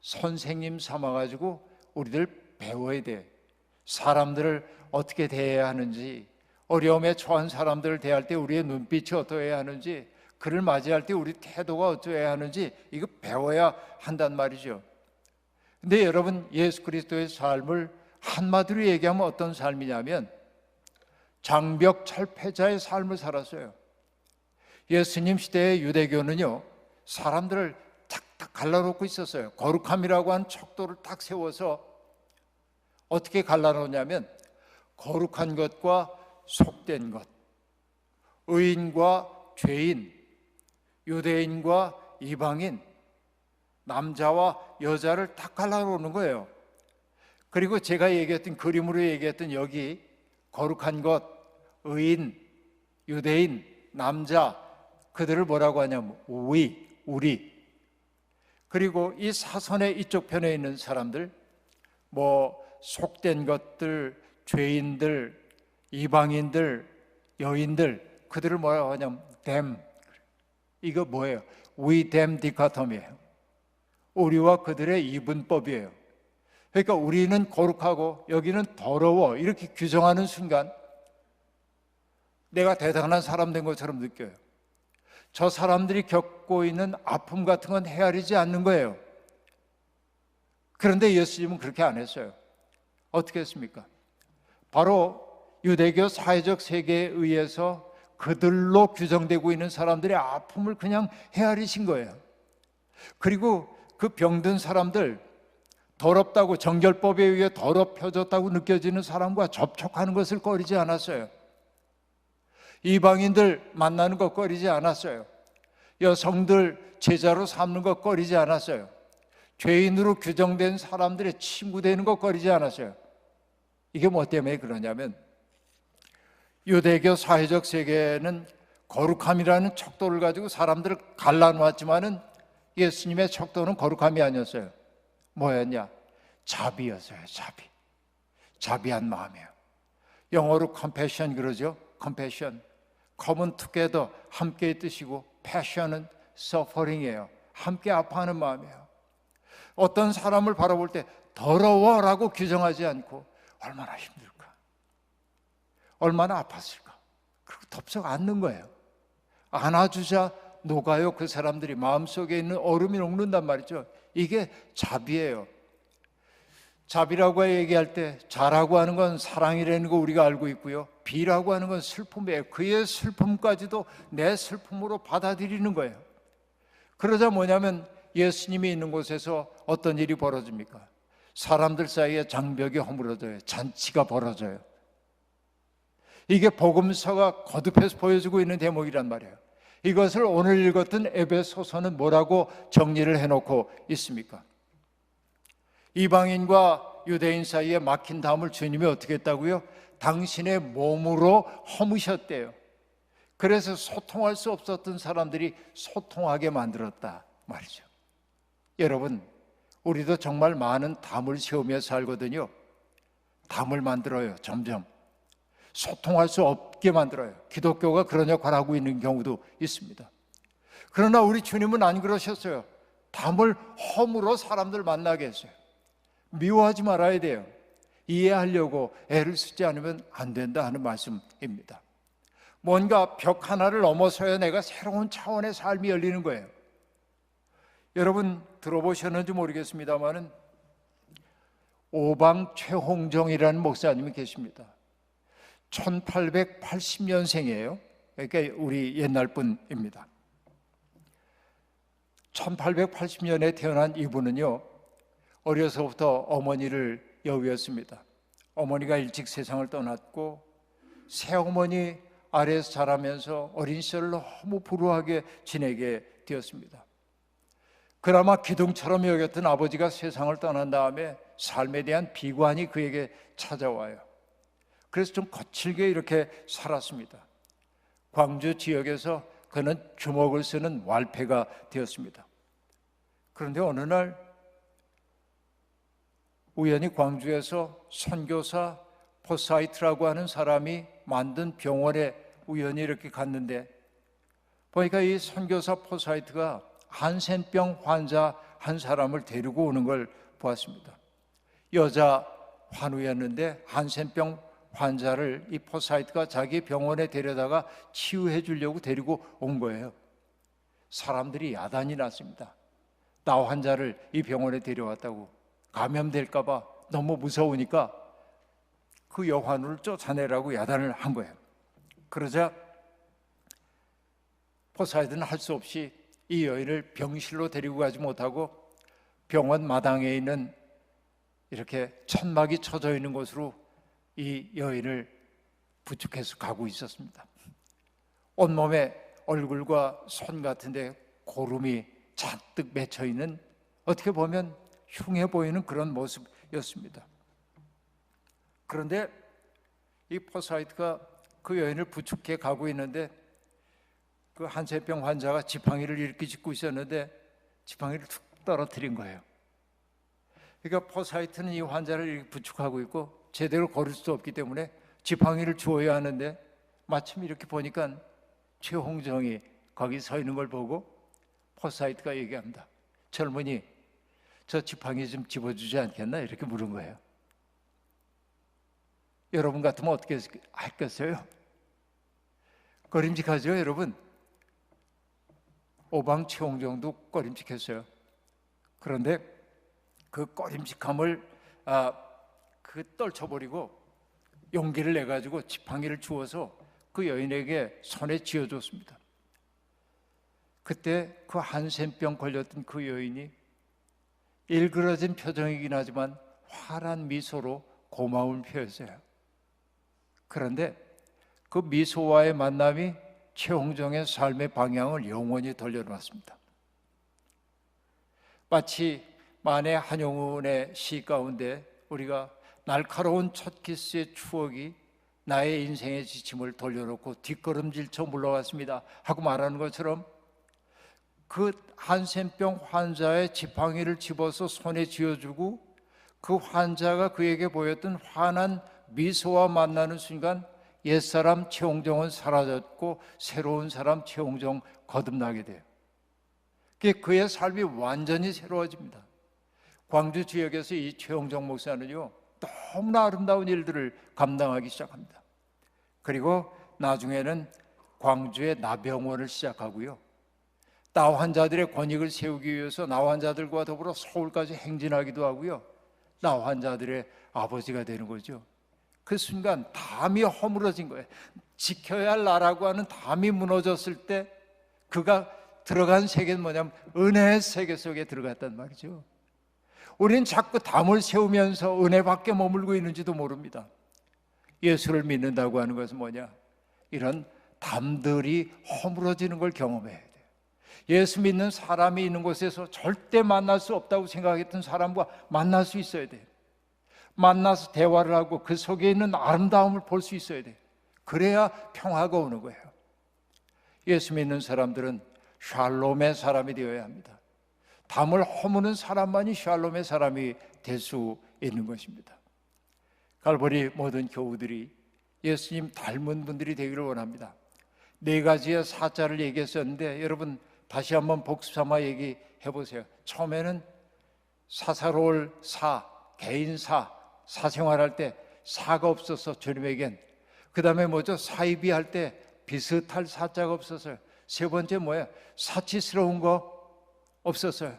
선생님 삼아가지고 우리들 배워야 돼. 사람들을 어떻게 대해야 하는지, 어려움에 처한 사람들을 대할 때 우리의 눈빛이 어떠해야 하는지, 그를 맞이할 때 우리 태도가 어떠해야 하는지 이거 배워야 한단 말이죠. 근데 여러분, 예수 그리스도의 삶을 한마디로 얘기하면 어떤 삶이냐면 장벽철폐자의 삶을 살았어요. 예수님 시대의 유대교는요, 사람들을 탁탁 갈라놓고 있었어요. 거룩함이라고 하는 척도를 딱 세워서 어떻게 갈라놓냐면 거룩한 것과 속된 것, 의인과 죄인, 유대인과 이방인, 남자와 여자를 딱 갈라놓는 거예요. 그리고 제가 얘기했던, 그림으로 얘기했던 여기 거룩한 것, 의인, 유대인, 남자, 그들을 뭐라고 하냐면 우리. 그리고 이 사선의 이쪽 편에 있는 사람들, 뭐 속된 것들, 죄인들, 이방인들, 여인들, 그들을 뭐라고 하냐면 them. 이거 뭐예요? we them 디카톰이에요. 우리와 그들의 이분법이에요. 그러니까 우리는 거룩하고 여기는 더러워, 이렇게 규정하는 순간 내가 대단한 사람 된 것처럼 느껴요. 저 사람들이 겪고 있는 아픔 같은 건 헤아리지 않는 거예요. 그런데 예수님은 그렇게 안 했어요. 어떻게 했습니까? 바로 유대교 사회적 세계에 의해서 그들로 규정되고 있는 사람들의 아픔을 그냥 헤아리신 거예요. 그리고 그 병든 사람들, 더럽다고, 정결법에 의해 더럽혀졌다고 느껴지는 사람과 접촉하는 것을 꺼리지 않았어요. 이방인들 만나는 것 꺼리지 않았어요. 여성들 제자로 삼는 것 꺼리지 않았어요. 죄인으로 규정된 사람들의 친구 되는 것 꺼리지 않았어요. 이게 뭐 때문에 그러냐면 유대교 사회적 세계는 거룩함이라는 척도를 가지고 사람들을 갈라놓았지만은 예수님의 척도는 거룩함이 아니었어요. 뭐였냐? 자비였어요. 자비한 마음이에요. 영어로 compassion 그러죠. compassion. common together, 함께 뜻이고 passion은 suffering이에요. 함께 아파하는 마음이에요. 어떤 사람을 바라볼 때 더러워라고 규정하지 않고 얼마나 힘들까, 얼마나 아팠을까, 그리고 덥석 안는 거예요. 안아주자 녹아요. 그 사람들이 마음속에 있는 얼음이 녹는단 말이죠. 이게 자비예요. 자비라고 얘기할 때 자라고 하는 건 사랑이라는 거 우리가 알고 있고요, 비라고 하는 건 슬픔이에요. 그의 슬픔까지도 내 슬픔으로 받아들이는 거예요. 그러자 뭐냐면 예수님이 있는 곳에서 어떤 일이 벌어집니까? 사람들 사이에 장벽이 허물어져요. 잔치가 벌어져요. 이게 복음서가 거듭해서 보여주고 있는 대목이란 말이에요. 이것을 오늘 읽었던 에베소서는 뭐라고 정리를 해놓고 있습니까? 이방인과 유대인 사이에 막힌 담을 주님이 어떻게 했다고요? 당신의 몸으로 허무셨대요. 그래서 소통할 수 없었던 사람들이 소통하게 만들었다 말이죠. 여러분, 우리도 정말 많은 담을 세우며 살거든요. 담을 만들어요. 점점 소통할 수 없게 만들어요. 기독교가 그런 역할을 하고 있는 경우도 있습니다. 그러나 우리 주님은 안 그러셨어요. 담을 허물어 사람들 만나게 했어요. 미워하지 말아야 돼요. 이해하려고 애를 쓰지 않으면 안 된다 하는 말씀입니다. 뭔가 벽 하나를 넘어서야 내가 새로운 차원의 삶이 열리는 거예요. 여러분 들어보셨는지 모르겠습니다만은 오방 최홍정이라는 목사님이 계십니다. 1880년생이에요. 그러니까 우리 옛날 분입니다. 1880년에 태어난 이분은요, 어려서부터 어머니를 여위었습니다. 어머니가 일찍 세상을 떠났고 새어머니 아래에서 자라면서 어린 시절을 너무 불우하게 지내게 되었습니다. 그나마 기둥처럼 여겼던 아버지가 세상을 떠난 다음에 삶에 대한 비관이 그에게 찾아와요. 그래서 좀 거칠게 이렇게 살았습니다. 광주 지역에서 그는 주먹을 쓰는 wal패가 되었습니다. 그런데 어느 날 우연히 광주에서 선교사 포사이트라고 하는 사람이 만든 병원에 우연히 이렇게 갔는데 보니까 이 선교사 포사이트가 한센병 환자 한 사람을 데리고 오는 걸 보았습니다. 여자 환우였는데 한센병 환자를 이 포사이트가 자기 병원에 데려다가 치유해 주려고 데리고 온 거예요. 사람들이 야단이 났습니다. 나 환자를 이 병원에 데려왔다고 감염될까 봐 너무 무서우니까 그 여환우를 쫓아내라고 야단을 한 거예요. 그러자 포사이트는 할 수 없이 이 여인을 병실로 데리고 가지 못하고 병원 마당에 있는 이렇게 천막이 쳐져 있는 곳으로 이 여인을 부축해서 가고 있었습니다. 온몸에 얼굴과 손 같은데 고름이 잔뜩 맺혀 있는, 어떻게 보면 흉해 보이는 그런 모습이었습니다. 그런데 이 포사이트가 그 여인을 부축해 가고 있는데 그 한센병 환자가 지팡이를 이렇게 짚고 있었는데 지팡이를 툭 떨어뜨린 거예요. 그러니까 포사이트는 이 환자를 이렇게 부축하고 있고 제대로 걸을 수 없기 때문에 지팡이를 주어야 하는데 마침 이렇게 보니까 최홍정이 거기 서 있는 걸 보고 포사이트가 얘기합니다. 젊은이, 저 지팡이 좀 집어주지 않겠나? 이렇게 물은 거예요. 여러분 같으면 어떻게 했겠어요? 꺼림직하죠, 여러분? 오방 최홍정도 꺼림직했어요. 그런데 그 꺼림직함을 떨쳐버리고 용기를 내가지고 지팡이를 주어서 그 여인에게 손에 쥐어줬습니다. 그때 그 한센병 걸렸던 그 여인이 일그러진 표정이긴 하지만 환한 미소로 고마움을 표했어요. 그런데 그 미소와의 만남이 최홍정의 삶의 방향을 영원히 돌려놨습니다. 마치 만해 한용운의 시 가운데 우리가 날카로운 첫 키스의 추억이 나의 인생의 지침을 돌려놓고 뒷걸음질쳐 물러갔습니다 하고 말하는 것처럼 그 한센병 환자의 지팡이를 집어서 손에 쥐어주고 그 환자가 그에게 보였던 환한 미소와 만나는 순간 옛사람 최홍정은 사라졌고 새로운 사람 최홍정 거듭나게 돼요. 그의 삶이 완전히 새로워집니다. 광주 지역에서 이 최홍정 목사는요, 너무나 아름다운 일들을 감당하기 시작합니다. 그리고 나중에는 광주의 나병원을 시작하고요, 나 환자들의 권익을 세우기 위해서 나 환자들과 더불어 서울까지 행진하기도 하고요, 나 환자들의 아버지가 되는 거죠. 그 순간 담이 허물어진 거예요. 지켜야 할 나라고 하는 담이 무너졌을 때 그가 들어간 세계는 뭐냐면 은혜의 세계 속에 들어갔단 말이죠. 우리는 자꾸 담을 세우면서 은혜 밖에 머물고 있는지도 모릅니다. 예수를 믿는다고 하는 것은 뭐냐? 이런 담들이 허물어지는 걸 경험해야 돼요. 예수 믿는 사람이 있는 곳에서 절대 만날 수 없다고 생각했던 사람과 만날 수 있어야 돼요. 만나서 대화를 하고 그 속에 있는 아름다움을 볼 수 있어야 돼요. 그래야 평화가 오는 거예요. 예수 믿는 사람들은 샬롬의 사람이 되어야 합니다. 담을 허무는 사람만이 샬롬의 사람이 될 수 있는 것입니다. 갈보리 모든 교우들이 예수님 닮은 분들이 되기를 원합니다. 4가지의 사자를 얘기했었는데 여러분 다시 한번 복습삼아 얘기해 보세요. 처음에는 사사로울 사, 개인 사생활할 때 사가 없어서 주님에겐, 그 다음에 뭐죠? 사이비 할 때 비슷할 사자가 없었어요. 세 번째 뭐예요? 사치스러운 거 없었어요.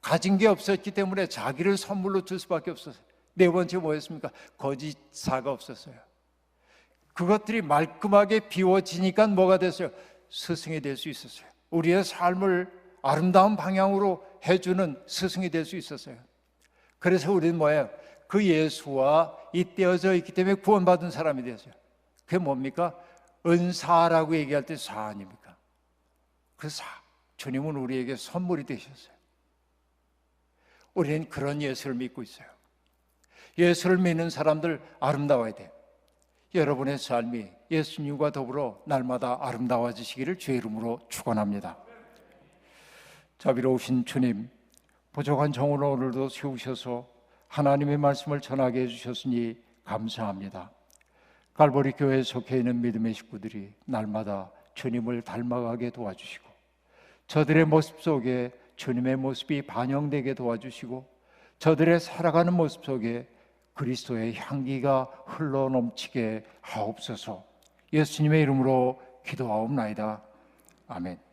가진 게 없었기 때문에 자기를 선물로 줄 수밖에 없었어요. 네 번째 뭐였습니까? 거짓사가 없었어요. 그것들이 말끔하게 비워지니까 뭐가 됐어요? 스승이 될 수 있었어요. 우리의 삶을 아름다운 방향으로 해주는 스승이 될 수 있었어요. 그래서 우리는 뭐예요? 그 예수와 잇대어져 있기 때문에 구원받은 사람이 되었어요. 그게 뭡니까? 은사라고 얘기할 때 사 아닙니까? 그 사, 주님은 우리에게 선물이 되셨어요. 우리는 그런 예수를 믿고 있어요. 예수를 믿는 사람들 아름다워야 돼요. 여러분의 삶이 예수님과 더불어 날마다 아름다워지시기를 주의 이름으로 축원합니다. 자비로우신 주님, 부족한 정을 오늘도 세우셔서 하나님의 말씀을 전하게 해주셨으니 감사합니다. 갈보리 교회에 속해 있는 믿음의 식구들이 날마다 주님을 닮아가게 도와주시고 저들의 모습 속에 주님의 모습이 반영되게 도와주시고 저들의 살아가는 모습 속에 그리스도의 향기가 흘러넘치게 하옵소서. 예수님의 이름으로 기도하옵나이다. 아멘.